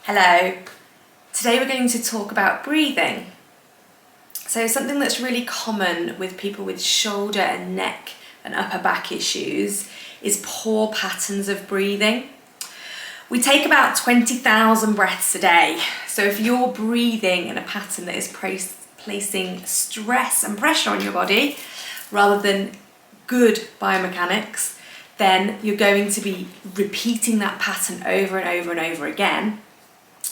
Hello. Today we're going to talk about breathing. So something that's really common with people with shoulder and neck and upper back issues is poor patterns of breathing. We take about 20,000 breaths a day. So if you're breathing in a pattern that is placing stress and pressure on your body rather than good biomechanics, then you're going to be repeating that pattern over and over and over again.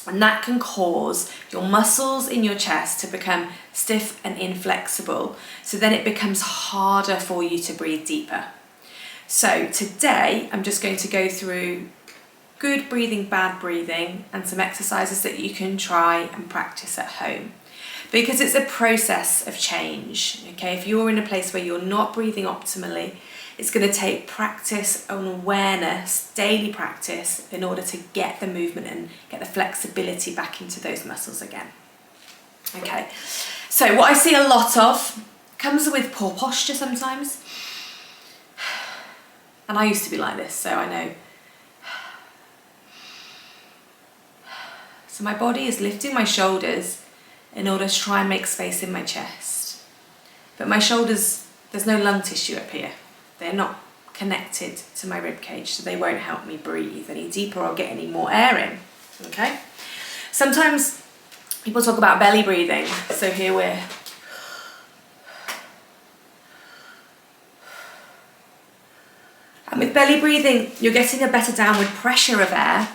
And that can cause your muscles in your chest to become stiff and inflexible. So then it becomes harder for you to breathe deeper. So today I'm just going to go through good breathing, bad breathing, and some exercises that you can try and practice at home. Because it's a process of change, okay? If you're in a place where you're not breathing optimally, it's going to take practice and awareness, daily practice, in order to get the movement and get the flexibility back into those muscles again. Okay, so what I see a lot of comes with poor posture sometimes. And I used to be like this, so I know. So my body is lifting my shoulders in order to try and make space in my chest. But my shoulders, there's no lung tissue up here. They're not connected to my rib cage, so they won't help me breathe any deeper or get any more air in, okay? Sometimes people talk about belly breathing, so here we're and with belly breathing, you're getting a better downward pressure of air,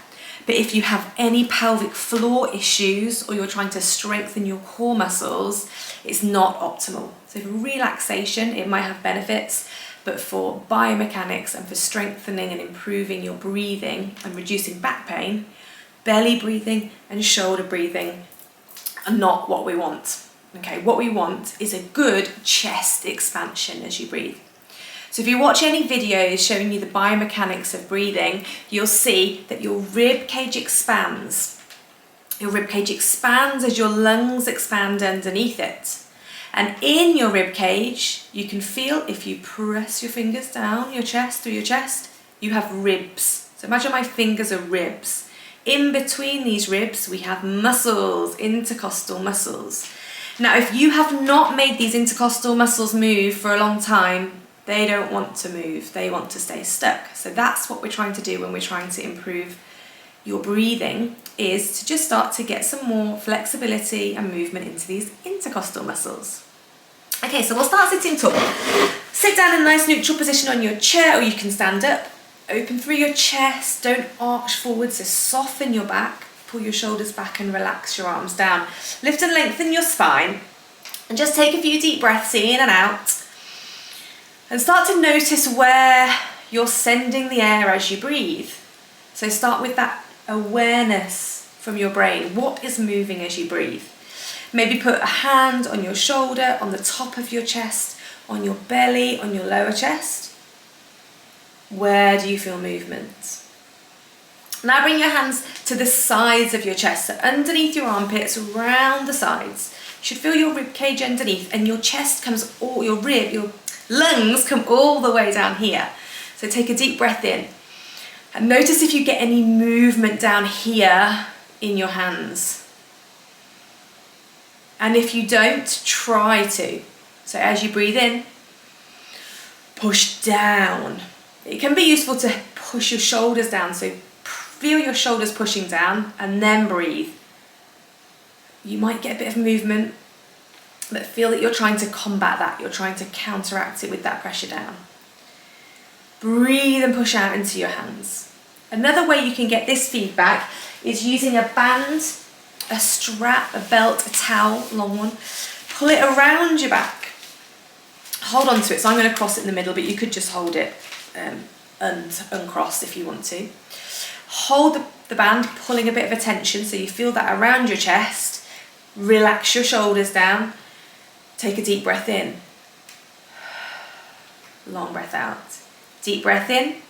but if you have any pelvic floor issues or you're trying to strengthen your core muscles, it's not optimal. So for relaxation, it might have benefits, but for biomechanics and for strengthening and improving your breathing and reducing back pain, belly breathing and shoulder breathing are not what we want. Okay, what we want is a good chest expansion as you breathe. So if you watch any videos showing you the biomechanics of breathing, you'll see that your rib cage expands. Your rib cage expands as your lungs expand underneath it. And in your rib cage, you can feel, if you press your fingers down your chest, through your chest, you have ribs. So imagine my fingers are ribs. In between these ribs, we have muscles, intercostal muscles. Now, if you have not made these intercostal muscles move for a long time, they don't want to move, they want to stay stuck. So that's what we're trying to do when we're trying to improve your breathing, is to just start to get some more flexibility and movement into these intercostal muscles. Okay, so we'll start sitting tall. Sit down in a nice neutral position on your chair, or you can stand up. Open through your chest, don't arch forwards, so soften your back, pull your shoulders back and relax your arms down. Lift and lengthen your spine, and just take a few deep breaths in and out. And start to notice where you're sending the air as you breathe. So start with that awareness from your brain. What is moving as you breathe? Maybe put a hand on your shoulder, on the top of your chest, on your belly, on your lower chest. Where do you feel movement? Now bring your hands to the sides of your chest, so underneath your armpits, around the sides. You should feel your rib cage underneath, and your chest comes, all your lungs come all the way down here. So take a deep breath in. And notice if you get any movement down here in your hands. And if you don't, try to. So as you breathe in, push down. It can be useful to push your shoulders down. So feel your shoulders pushing down and then breathe. You might get a bit of movement, but feel that you're trying to combat that. You're trying to counteract it with that pressure down. Breathe and push out into your hands. Another way you can get this feedback is using a band, a strap, a belt, a towel, long one. Pull it around your back. Hold on to it. So I'm going to cross it in the middle, but you could just hold it uncrossed if you want to. Hold the band, pulling a bit of attention so you feel that around your chest. Relax your shoulders down. Take a deep breath in. Long breath out. Deep breath in.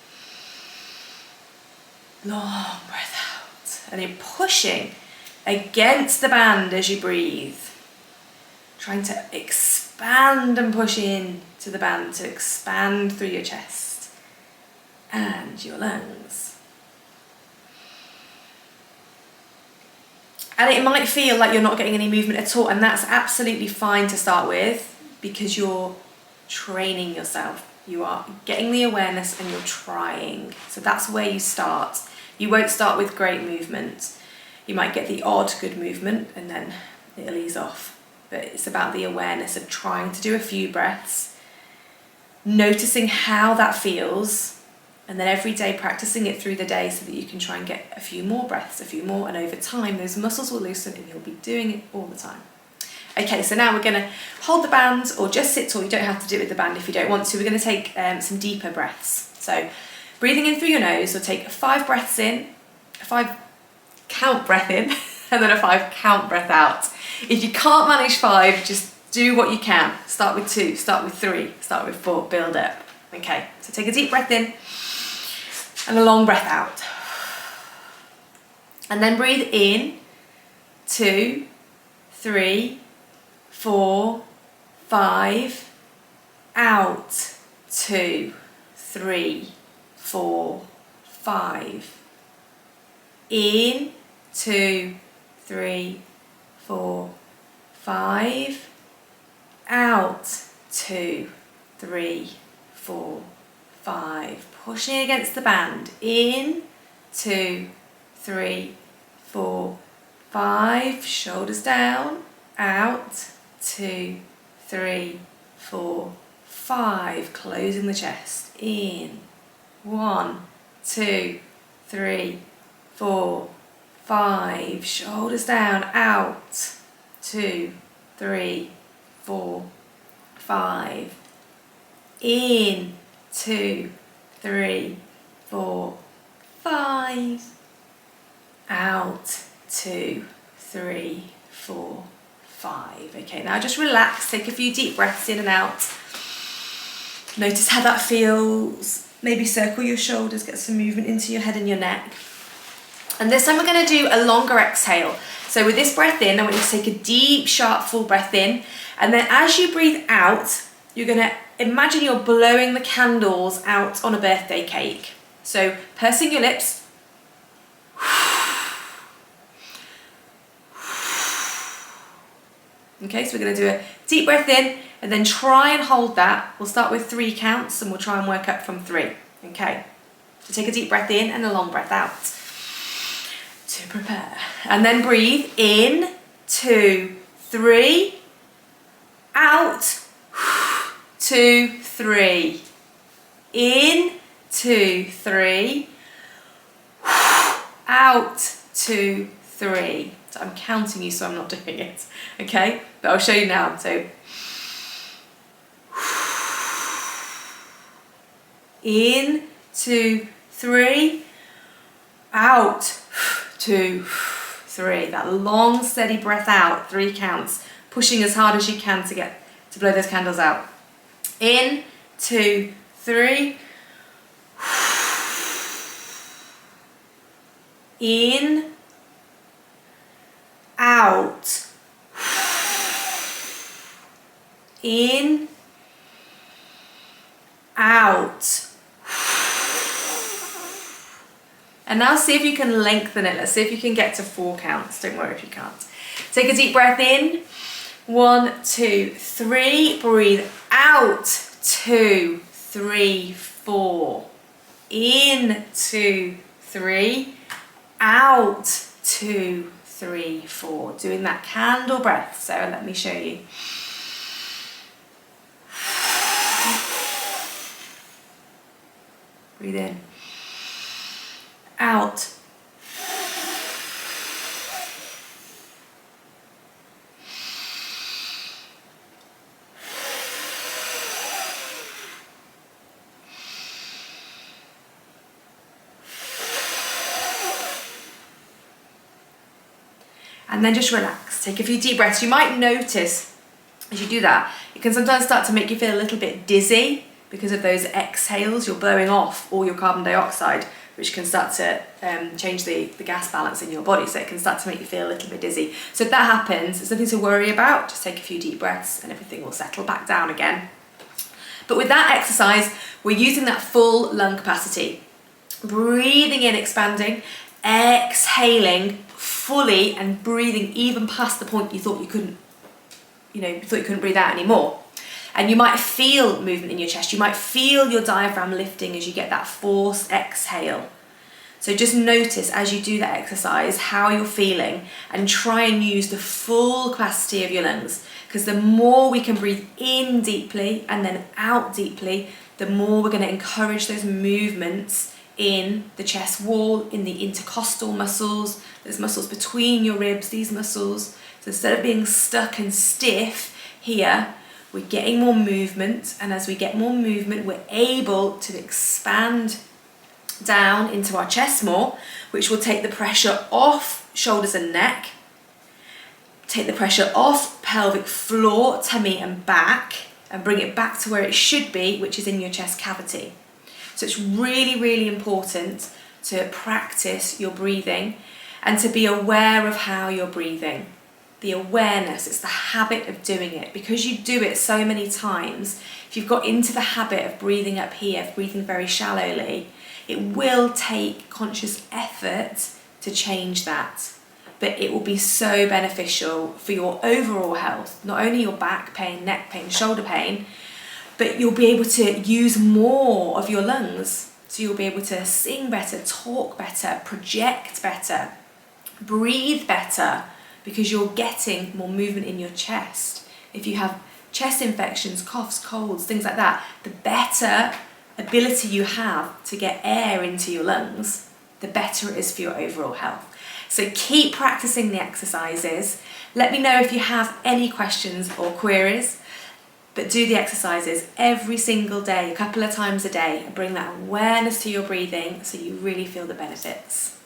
Long breath out. And you're pushing against the band as you breathe. Trying to expand and push in to the band to expand through your chest and your lungs. And it might feel like you're not getting any movement at all, and that's absolutely fine to start with because you're training yourself. You are getting the awareness and you're trying. So that's where you start. You won't start with great movement. You might get the odd good movement and then it'll ease off. But it's about the awareness of trying to do a few breaths, noticing how that feels, and then every day practicing it through the day so that you can try and get a few more breaths, a few more, and over time those muscles will loosen and you'll be doing it all the time. Okay, so now we're going to hold the band or just sit tall. You don't have to do it with the band if you don't want to. We're going to take some deeper breaths. So breathing in through your nose, we'll take 5 breaths in, a 5 count breath in, and then a 5 count breath out. If you can't manage 5, just do what you can. Start with 2, start with 3, start with 4, build up. Okay, so take a deep breath in and a long breath out. And then breathe in, 2, 3, 4, 5, out, 2, 3, 4, 5, in, 2, 3, 4, 5, out, 2, 3, 4, 5, pushing against the band, in, 2, 3, 4, 5, shoulders down, out, 2, 3, 4, 5, closing the chest, in, 1, 2, 3, 4, 5, shoulders down, out, 2, 3, 4, 5, in, 2, 3, 4, 5, out, 2, 3, 4, 5. Okay, now just relax, take a few deep breaths in and out. Notice how that feels. Maybe circle your shoulders, get some movement into your head and your neck. And this time we're going to do a longer exhale. So with this breath in, I want you to take a deep, sharp, full breath in. And then as you breathe out, you're going to imagine you're blowing the candles out on a birthday cake. So pursing your lips. Okay, so we're going to do a deep breath in and then try and hold that. We'll start with 3 counts and we'll try and work up from 3. Okay, so take a deep breath in and a long breath out to prepare. And then breathe in, 2, 3, out, 2, 3, in, 2, 3, out, 2, 3. So I'm counting you, so I'm not doing it, okay? But I'll show you now. So in, 2, 3, out, 2, 3. That long, steady breath out, 3 counts, pushing as hard as you can to blow those candles out. In, 2, 3. In, out, in, out. And now see if you can lengthen it. Let's see if you can get to 4 counts. Don't worry if you can't. Take a deep breath in. 1, 2, 3. Breathe out. 2, 3, 4. In, 2, 3. Out, 2, 3, 4. Doing that candle breath. So let me show you. Breathe in. Out. And then just relax. Take a few deep breaths. You might notice as you do that, it can sometimes start to make you feel a little bit dizzy because of those exhales. You're blowing off all your carbon dioxide, which can start to change the gas balance in your body. So it can start to make you feel a little bit dizzy. So if that happens, it's nothing to worry about. Just take a few deep breaths and everything will settle back down again. But with that exercise, we're using that full lung capacity. Breathing in, expanding, exhaling, fully and breathing even past the point you thought you couldn't, breathe out anymore. And you might feel movement in your chest. You might feel your diaphragm lifting as you get that forced exhale. So just notice as you do that exercise how you're feeling and try and use the full capacity of your lungs, because the more we can breathe in deeply and then out deeply, the more we're going to encourage those movements in the chest wall, in the intercostal muscles, those muscles between your ribs, these muscles. So instead of being stuck and stiff here, we're getting more movement, and as we get more movement, we're able to expand down into our chest more, which will take the pressure off shoulders and neck, take the pressure off pelvic floor, tummy and back, and bring it back to where it should be, which is in your chest cavity. So it's really, really important to practice your breathing and to be aware of how you're breathing. The awareness, it's the habit of doing it. Because you do it so many times, if you've got into the habit of breathing up here, breathing very shallowly, it will take conscious effort to change that. But it will be so beneficial for your overall health, not only your back pain, neck pain, shoulder pain, but you'll be able to use more of your lungs. So you'll be able to sing better, talk better, project better, breathe better, because you're getting more movement in your chest. If you have chest infections, coughs, colds, things like that, the better ability you have to get air into your lungs, the better it is for your overall health. So keep practicing the exercises. Let me know if you have any questions or queries, but do the exercises every single day, a couple of times a day, and bring that awareness to your breathing so you really feel the benefits.